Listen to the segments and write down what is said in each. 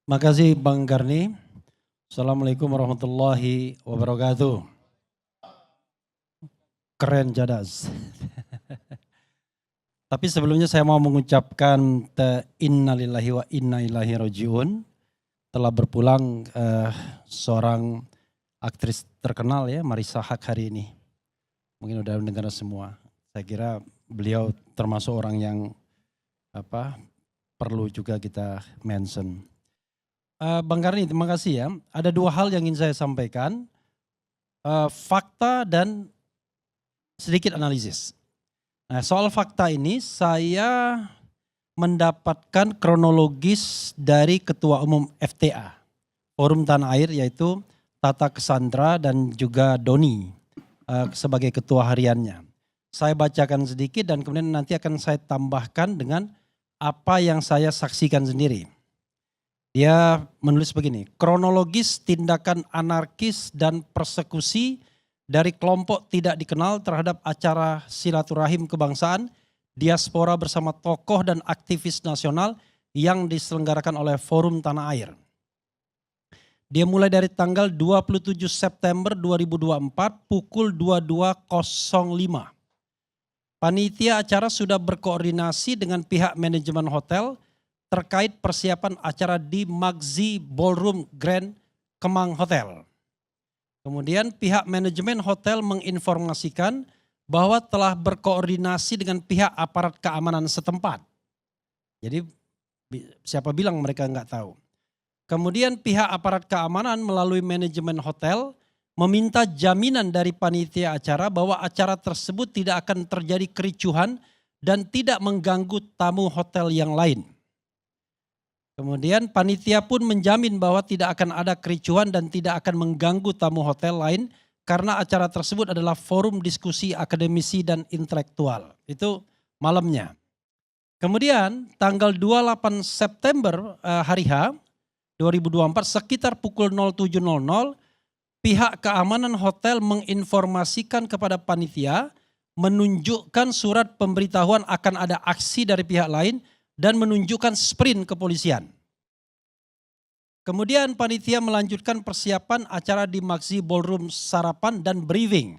Makasih Bang Garni. Assalamualaikum warahmatullahi wabarakatuh. Keren jadas. Tapi sebelumnya saya mau mengucapkan innalillahi wa inna ilaihi rajiun. Telah berpulang seorang aktris terkenal ya, Marissa Haque hari ini. Mungkin udah mendengar semua. Saya kira beliau termasuk orang yang perlu juga kita mention. Bang Garni, terima kasih ya. Ada dua hal yang ingin saya sampaikan, fakta dan sedikit analisis. Nah, soal fakta ini saya mendapatkan kronologis dari Ketua Umum FTA, Forum Tanah Air, yaitu Tata Cassandra dan juga Doni sebagai ketua hariannya. Saya bacakan sedikit dan kemudian nanti akan saya tambahkan dengan apa yang saya saksikan sendiri. Dia menulis begini, kronologis tindakan anarkis dan persekusi dari kelompok tidak dikenal terhadap acara silaturahim kebangsaan, diaspora bersama tokoh dan aktivis nasional yang diselenggarakan oleh Forum Tanah Air. Dia mulai dari tanggal 27 September 2024 pukul 22.05. Panitia acara sudah berkoordinasi dengan pihak manajemen hotel terkait persiapan acara di Magzi Ballroom Grand Kemang Hotel. Kemudian pihak manajemen hotel menginformasikan bahwa telah berkoordinasi dengan pihak aparat keamanan setempat. Jadi siapa bilang mereka nggak tahu. Kemudian pihak aparat keamanan melalui manajemen hotel meminta jaminan dari panitia acara bahwa acara tersebut tidak akan terjadi kericuhan dan tidak mengganggu tamu hotel yang lain. Kemudian panitia pun menjamin bahwa tidak akan ada kericuhan dan tidak akan mengganggu tamu hotel lain karena acara tersebut adalah forum diskusi akademisi dan intelektual. Itu malamnya. Kemudian tanggal 28 September hari H 2024 sekitar pukul 07.00 pihak keamanan hotel menginformasikan kepada panitia menunjukkan surat pemberitahuan akan ada aksi dari pihak lain dan menunjukkan sprint kepolisian. Kemudian panitia melanjutkan persiapan acara di Magzi Ballroom sarapan dan briefing.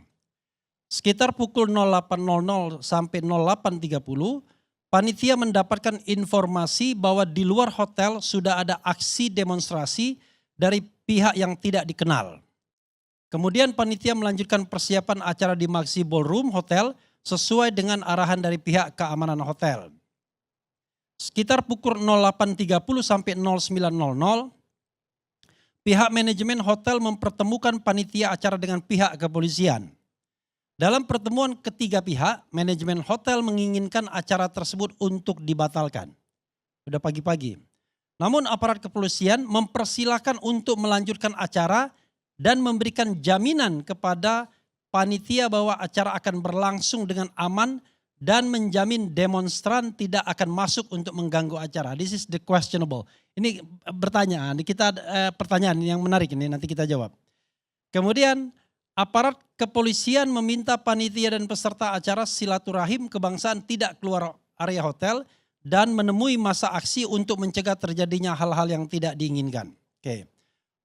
Sekitar pukul 08.00 sampai 08.30, panitia mendapatkan informasi bahwa di luar hotel sudah ada aksi demonstrasi dari pihak yang tidak dikenal. Kemudian panitia melanjutkan persiapan acara di Magzi Ballroom Hotel sesuai dengan arahan dari pihak keamanan hotel. Sekitar pukul 08.30 sampai 09.00, pihak manajemen hotel mempertemukan panitia acara dengan pihak kepolisian. Dalam pertemuan ketiga pihak, manajemen hotel menginginkan acara tersebut untuk dibatalkan. Sudah pagi-pagi. Namun aparat kepolisian mempersilahkan untuk melanjutkan acara dan memberikan jaminan kepada panitia bahwa acara akan berlangsung dengan aman dan menjamin demonstran tidak akan masuk untuk mengganggu acara. This is the questionable. Ini pertanyaan yang menarik ini nanti kita jawab. Kemudian aparat kepolisian meminta panitia dan peserta acara silaturahim kebangsaan tidak keluar area hotel dan menemui masa aksi untuk mencegah terjadinya hal-hal yang tidak diinginkan. Oke.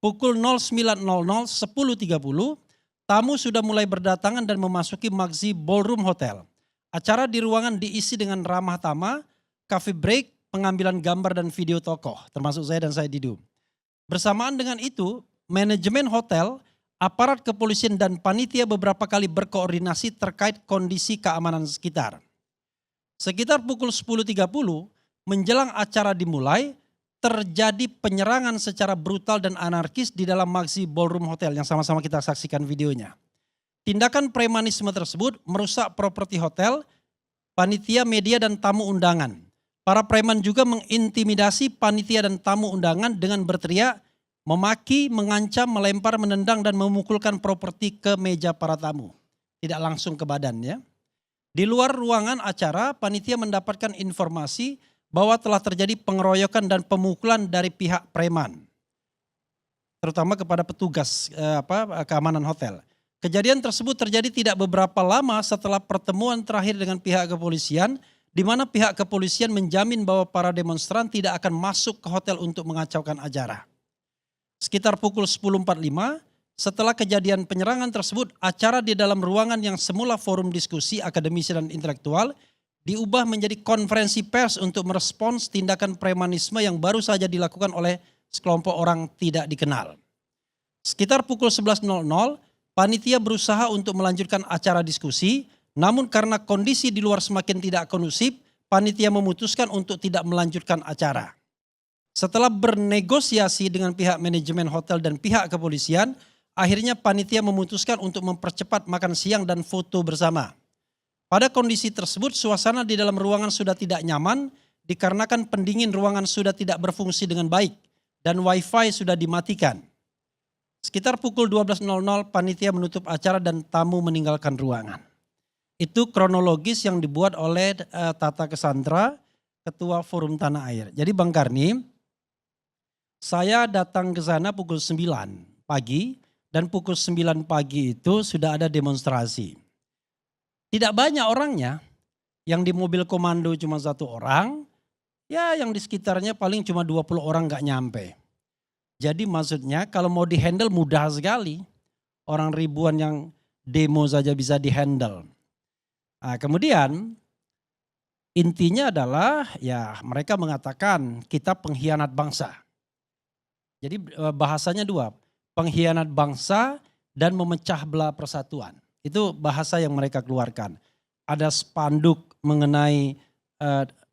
Pukul 09.00 10.30 tamu sudah mulai berdatangan dan memasuki Magzi Ballroom Hotel. Acara di ruangan diisi dengan ramah tamah, coffee break, pengambilan gambar dan video tokoh, termasuk saya dan saya Didu. Bersamaan dengan itu, manajemen hotel, aparat kepolisian dan panitia beberapa kali berkoordinasi terkait kondisi keamanan sekitar. Sekitar pukul 10.30 menjelang acara dimulai, terjadi penyerangan secara brutal dan anarkis di dalam Magzi Ballroom Hotel yang sama-sama kita saksikan videonya. Tindakan premanisme tersebut merusak properti hotel, panitia, media, dan tamu undangan. Para preman juga mengintimidasi panitia dan tamu undangan dengan berteriak, memaki, mengancam, melempar, menendang, dan memukulkan properti ke meja para tamu. Tidak langsung ke badannya. Di luar ruangan acara, panitia mendapatkan informasi bahwa telah terjadi pengeroyokan dan pemukulan dari pihak preman. Terutama kepada petugas keamanan hotel. Kejadian tersebut terjadi tidak beberapa lama setelah pertemuan terakhir dengan pihak kepolisian di mana pihak kepolisian menjamin bahwa para demonstran tidak akan masuk ke hotel untuk mengacaukan acara. Sekitar pukul 10.45, setelah kejadian penyerangan tersebut, acara di dalam ruangan yang semula forum diskusi akademisi dan intelektual diubah menjadi konferensi pers untuk merespons tindakan premanisme yang baru saja dilakukan oleh sekelompok orang tidak dikenal. Sekitar pukul 11.00, panitia berusaha untuk melanjutkan acara diskusi, namun karena kondisi di luar semakin tidak kondusif, panitia memutuskan untuk tidak melanjutkan acara. Setelah bernegosiasi dengan pihak manajemen hotel dan pihak kepolisian, akhirnya panitia memutuskan untuk mempercepat makan siang dan foto bersama. Pada kondisi tersebut, suasana di dalam ruangan sudah tidak nyaman dikarenakan pendingin ruangan sudah tidak berfungsi dengan baik dan wifi sudah dimatikan. Sekitar pukul 12.00 panitia menutup acara dan tamu meninggalkan ruangan. Itu kronologis yang dibuat oleh Tata Cassandra, Ketua Forum Tanah Air. Jadi Bang Karni, saya datang ke sana pukul 9 pagi dan pukul 9 pagi itu sudah ada demonstrasi. Tidak banyak orangnya, yang di mobil komando cuma 1 orang, ya yang di sekitarnya paling cuma 20 orang gak nyampe. Jadi maksudnya kalau mau dihandle mudah sekali. Orang ribuan yang demo saja bisa dihandle. Nah, kemudian intinya adalah ya mereka mengatakan kita pengkhianat bangsa. Jadi bahasanya 2, pengkhianat bangsa dan memecah belah persatuan. Itu bahasa yang mereka keluarkan. Ada spanduk mengenai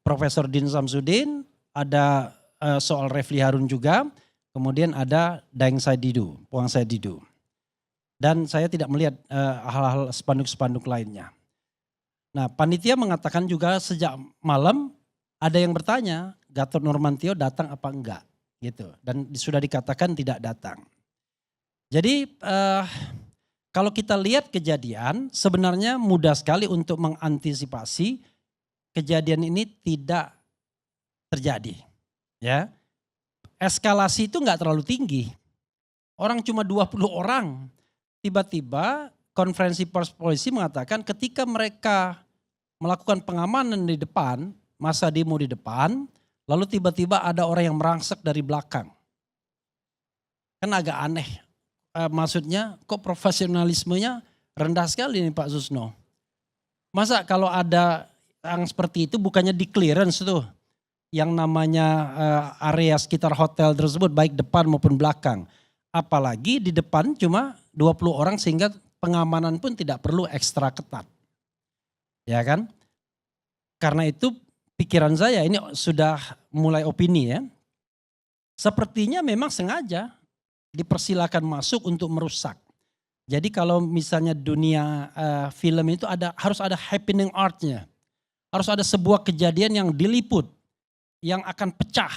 Profesor Din Samsudin, ada soal Refli Harun juga, kemudian ada Daeng Saididu, Puang Saididu. Dan saya tidak melihat hal-hal spanduk-spanduk lainnya. Nah, panitia mengatakan juga sejak malam ada yang bertanya, Gatot Nurmantio datang apa enggak? Gitu. Dan sudah dikatakan tidak datang. Jadi kalau kita lihat kejadian sebenarnya mudah sekali untuk mengantisipasi kejadian ini tidak terjadi. Ya, eskalasi itu enggak terlalu tinggi. Orang cuma 20 orang. Tiba-tiba konferensi pers polisi mengatakan ketika mereka melakukan pengamanan di depan, masa demo di depan, lalu tiba-tiba ada orang yang merangsek dari belakang. Kan agak aneh. Maksudnya kok profesionalismenya rendah sekali nih Pak Susno. Masa kalau ada yang seperti itu bukannya di clearance tuh. Yang namanya area sekitar hotel tersebut baik depan maupun belakang. Apalagi di depan cuma 20 orang sehingga pengamanan pun tidak perlu ekstra ketat. Ya kan? Karena itu pikiran saya ini sudah mulai opini ya. Sepertinya memang sengaja dipersilakan masuk untuk merusak. Jadi kalau misalnya dunia film itu harus ada happening artnya. Harus ada sebuah kejadian yang diliput, yang akan pecah.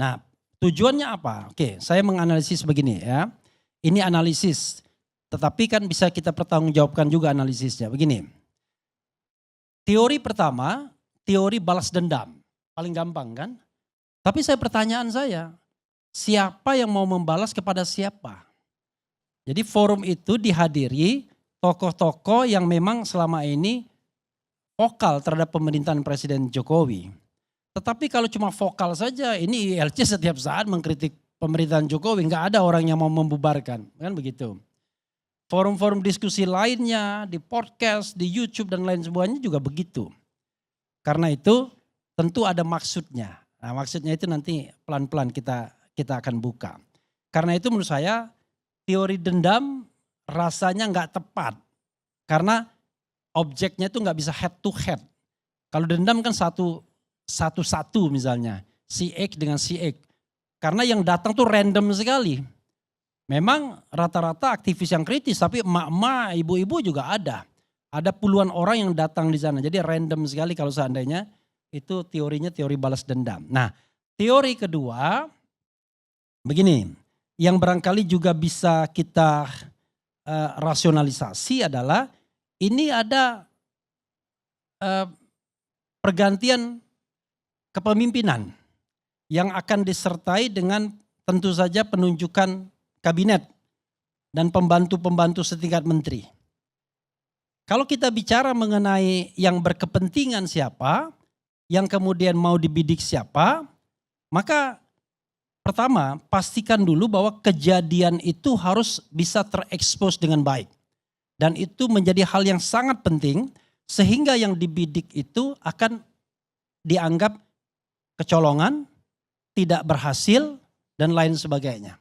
Nah tujuannya apa? Oke, saya menganalisis begini ya. Ini analisis, tetapi kan bisa kita pertanggungjawabkan juga analisisnya. Begini, teori pertama, teori balas dendam. Paling gampang kan? Tapi pertanyaan saya, siapa yang mau membalas kepada siapa? Jadi forum itu dihadiri tokoh-tokoh yang memang selama ini vokal terhadap pemerintahan Presiden Jokowi. Tetapi kalau cuma vokal saja, ini ILC setiap saat mengkritik pemerintahan Jokowi, nggak ada orang yang mau membubarkan, kan begitu. Forum-forum diskusi lainnya, di podcast, di YouTube dan lain sebagainya juga begitu. Karena itu tentu ada maksudnya. Nah maksudnya itu nanti pelan-pelan kita akan buka. Karena itu menurut saya teori dendam rasanya nggak tepat. Karena objeknya itu nggak bisa head to head. Kalau dendam kan satu-satu misalnya, si X dengan si X. Karena yang datang tuh random sekali. Memang rata-rata aktivis yang kritis, tapi emak-emak, ibu-ibu juga ada. Ada puluhan orang yang datang di sana. Jadi random sekali kalau seandainya itu teorinya teori balas dendam. Nah teori kedua begini, yang barangkali juga bisa kita rasionalisasi adalah ini ada pergantian kepemimpinan yang akan disertai dengan tentu saja penunjukan kabinet dan pembantu-pembantu setingkat menteri. Kalau kita bicara mengenai yang berkepentingan siapa, yang kemudian mau dibidik siapa, maka pertama pastikan dulu bahwa kejadian itu harus bisa terekspos dengan baik. Dan itu menjadi hal yang sangat penting sehingga yang dibidik itu akan dianggap kecolongan, tidak berhasil, dan lain sebagainya.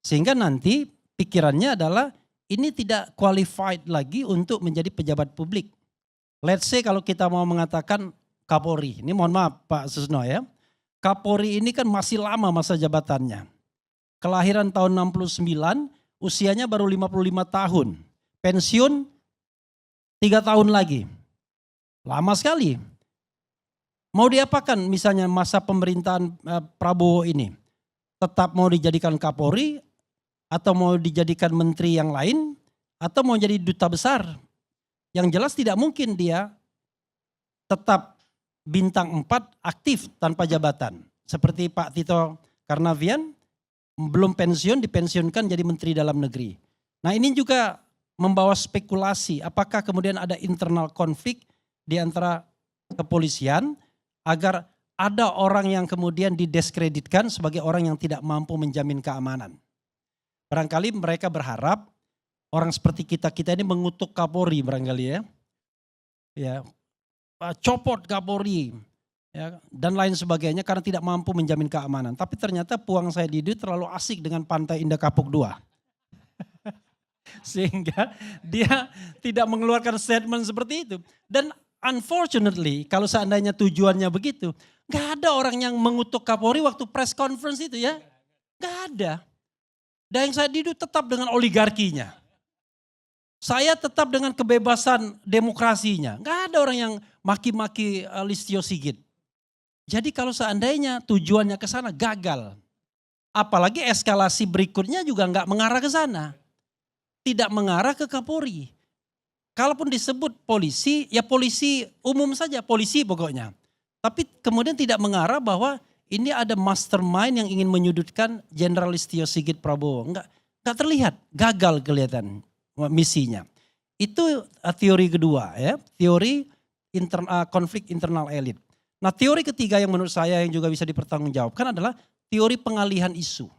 Sehingga nanti pikirannya adalah ini tidak qualified lagi untuk menjadi pejabat publik. Let's say kalau kita mau mengatakan Kapolri, ini mohon maaf Pak Susno ya. Kapolri ini kan masih lama masa jabatannya. Kelahiran tahun 69, usianya baru 55 tahun. Pensiun 3 tahun lagi. Lama sekali. Mau diapakan misalnya masa pemerintahan Prabowo ini? Tetap mau dijadikan Kapolri atau mau dijadikan menteri yang lain atau mau jadi duta besar? Yang jelas tidak mungkin dia tetap bintang 4 aktif tanpa jabatan. Seperti Pak Tito Karnavian belum pensiun dipensiunkan jadi menteri dalam negeri. Nah ini juga membawa spekulasi apakah kemudian ada internal konflik di antara kepolisian agar ada orang yang kemudian didiskreditkan sebagai orang yang tidak mampu menjamin keamanan. Barangkali mereka berharap orang seperti kita ini mengutuk Kapolri barangkali ya. Ya, copot Kapolri ya, dan lain sebagainya karena tidak mampu menjamin keamanan. Tapi ternyata Puang Saididi terlalu asik dengan Pantai Indah Kapuk 2. Sehingga dia tidak mengeluarkan statement seperti itu. Dan unfortunately kalau seandainya tujuannya begitu, gak ada orang yang mengutuk Kapolri waktu press conference itu ya. Gak ada. Dan yang Saididi tetap dengan oligarkinya. Saya tetap dengan kebebasan demokrasinya. Gak ada orang yang maki-maki Listio Sigit. Jadi kalau seandainya tujuannya ke sana gagal. Apalagi eskalasi berikutnya juga gak mengarah ke sana. Tidak mengarah ke Kapolri. Kalaupun disebut polisi, ya polisi umum saja, polisi pokoknya. Tapi kemudian tidak mengarah bahwa ini ada mastermind yang ingin menyudutkan Jenderal Listio Sigit Prabowo. Enggak terlihat, gagal kelihatan misinya. Itu teori kedua ya, teori konflik internal elit. Nah teori ketiga yang menurut saya yang juga bisa dipertanggungjawabkan adalah teori pengalihan isu.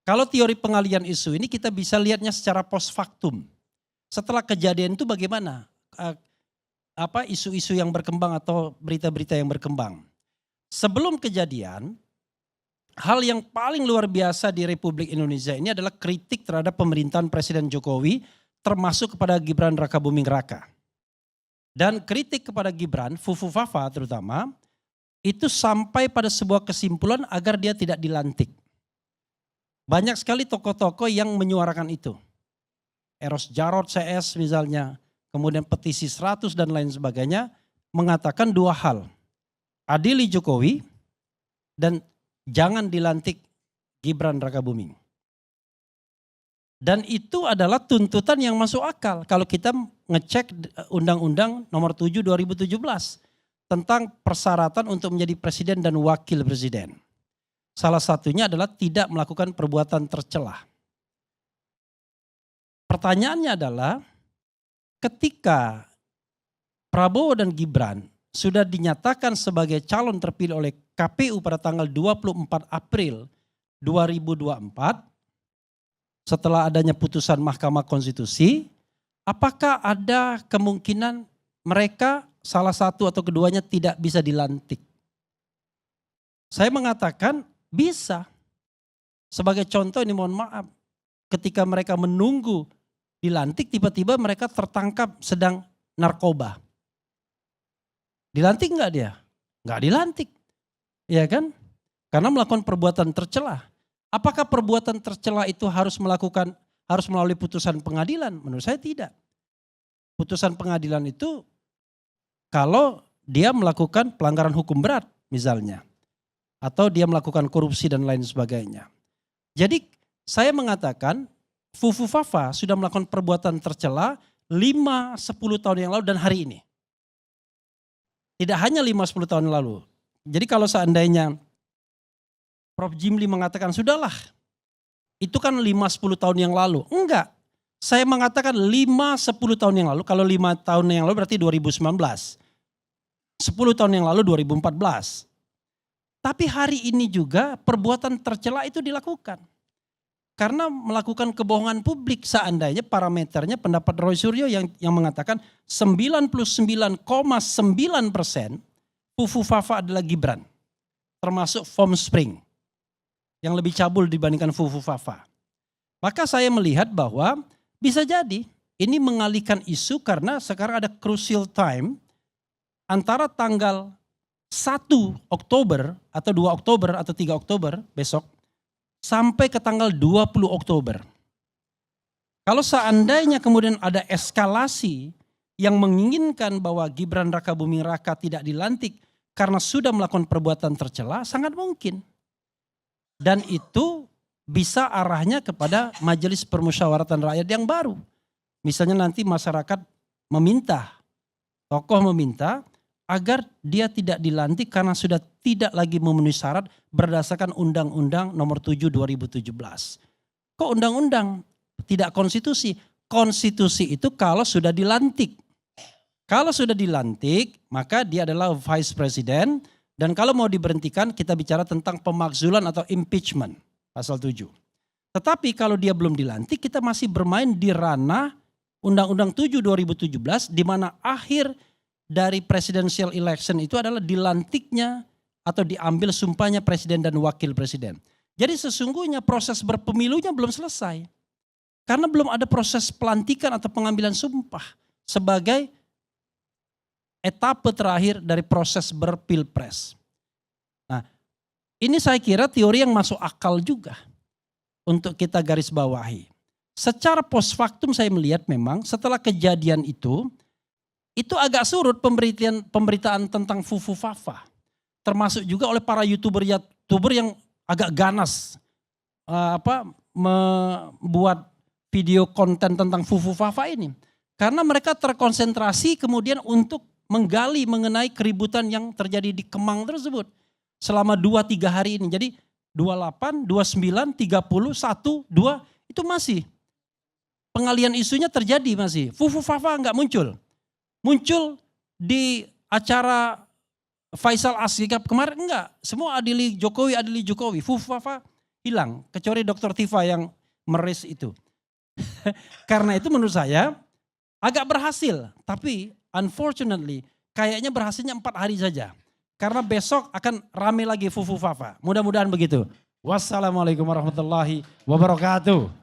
Kalau teori pengalihan isu ini kita bisa lihatnya secara post factum. Setelah kejadian itu bagaimana isu-isu yang berkembang atau berita-berita yang berkembang. Sebelum kejadian, hal yang paling luar biasa di Republik Indonesia ini adalah kritik terhadap pemerintahan Presiden Jokowi termasuk kepada Gibran Rakabuming Raka. Dan kritik kepada Gibran, Fufu Fafa terutama, itu sampai pada sebuah kesimpulan agar dia tidak dilantik. Banyak sekali tokoh-tokoh yang menyuarakan itu. Eros Jarot CS misalnya, kemudian petisi 100 dan lain sebagainya, mengatakan dua hal. Adili Jokowi dan jangan dilantik Gibran Rakabuming. Dan itu adalah tuntutan yang masuk akal kalau kita ngecek Undang-Undang Nomor 7 2017 tentang persyaratan untuk menjadi presiden dan wakil presiden. Salah satunya adalah tidak melakukan perbuatan tercela. Pertanyaannya adalah ketika Prabowo dan Gibran sudah dinyatakan sebagai calon terpilih oleh KPU pada tanggal 24 April 2024, setelah adanya putusan Mahkamah Konstitusi, apakah ada kemungkinan mereka salah satu atau keduanya tidak bisa dilantik? Saya mengatakan bisa. Sebagai contoh ini mohon maaf, ketika mereka menunggu dilantik tiba-tiba mereka tertangkap sedang narkoba. Dilantik enggak dia? Enggak dilantik. Iya kan? Karena melakukan perbuatan tercela. Apakah perbuatan tercela itu harus melalui putusan pengadilan? Menurut saya tidak. Putusan pengadilan itu kalau dia melakukan pelanggaran hukum berat misalnya. Atau dia melakukan korupsi dan lain sebagainya. Jadi saya mengatakan Fufu Fafa sudah melakukan perbuatan tercela 5-10 tahun yang lalu dan hari ini. Tidak hanya 5-10 tahun yang lalu. Jadi kalau seandainya Prof. Jimli mengatakan sudahlah itu kan 5-10 tahun yang lalu. Enggak, saya mengatakan 5-10 tahun yang lalu. Kalau 5 tahun yang lalu berarti 2019. 10 10 tahun yang lalu 2014. Tapi hari ini juga perbuatan tercela itu dilakukan. Karena melakukan kebohongan publik seandainya parameternya pendapat Roy Suryo yang mengatakan 99,9% Fufu Fafa adalah Gibran. Termasuk Foam Spring yang lebih cabul dibandingkan Fufu Fafa. Maka saya melihat bahwa bisa jadi ini mengalihkan isu karena sekarang ada crucial time antara tanggal 1 Oktober atau 2 Oktober atau 3 Oktober besok sampai ke tanggal 20 Oktober. Kalau seandainya kemudian ada eskalasi yang menginginkan bahwa Gibran Rakabuming Raka tidak dilantik karena sudah melakukan perbuatan tercela, sangat mungkin. Dan itu bisa arahnya kepada Majelis Permusyawaratan Rakyat yang baru. Misalnya nanti masyarakat meminta, tokoh meminta agar dia tidak dilantik karena sudah tidak lagi memenuhi syarat berdasarkan Undang-Undang Nomor 7 2017. Kok undang-undang? Tidak konstitusi. Konstitusi itu kalau sudah dilantik. Kalau sudah dilantik, maka dia adalah vice president. Dan kalau mau diberhentikan, kita bicara tentang pemakzulan atau impeachment. Pasal 7. Tetapi kalau dia belum dilantik, kita masih bermain di ranah Undang-Undang 7 2017, di mana akhir dari presidential election itu adalah dilantiknya atau diambil sumpahnya presiden dan wakil presiden. Jadi sesungguhnya proses berpemilunya belum selesai. Karena belum ada proses pelantikan atau pengambilan sumpah sebagai etape terakhir dari proses berpilpres. Nah, ini saya kira teori yang masuk akal juga untuk kita garis bawahi. Secara post factum saya melihat memang setelah kejadian itu agak surut pemberitaan tentang Fufu Fafa. Termasuk juga oleh para YouTuber yang agak ganas membuat video konten tentang Fufu Fafa ini. Karena mereka terkonsentrasi kemudian untuk menggali mengenai keributan yang terjadi di Kemang tersebut. Selama 2-3 hari ini. Jadi 28, 29, 30, 1, 2 itu masih. Pengalian isunya terjadi masih. Fufu Fafa enggak muncul. Muncul di acara Faisal Asgab kemarin enggak. Semua adili Jokowi. Fufu Fafa hilang. Kecuali Dr. Tifa yang meris itu. Karena itu menurut saya agak berhasil. Tapi unfortunately kayaknya berhasilnya 4 hari saja. Karena besok akan rame lagi Fufu Fafa. Mudah-mudahan begitu. Wassalamualaikum warahmatullahi wabarakatuh.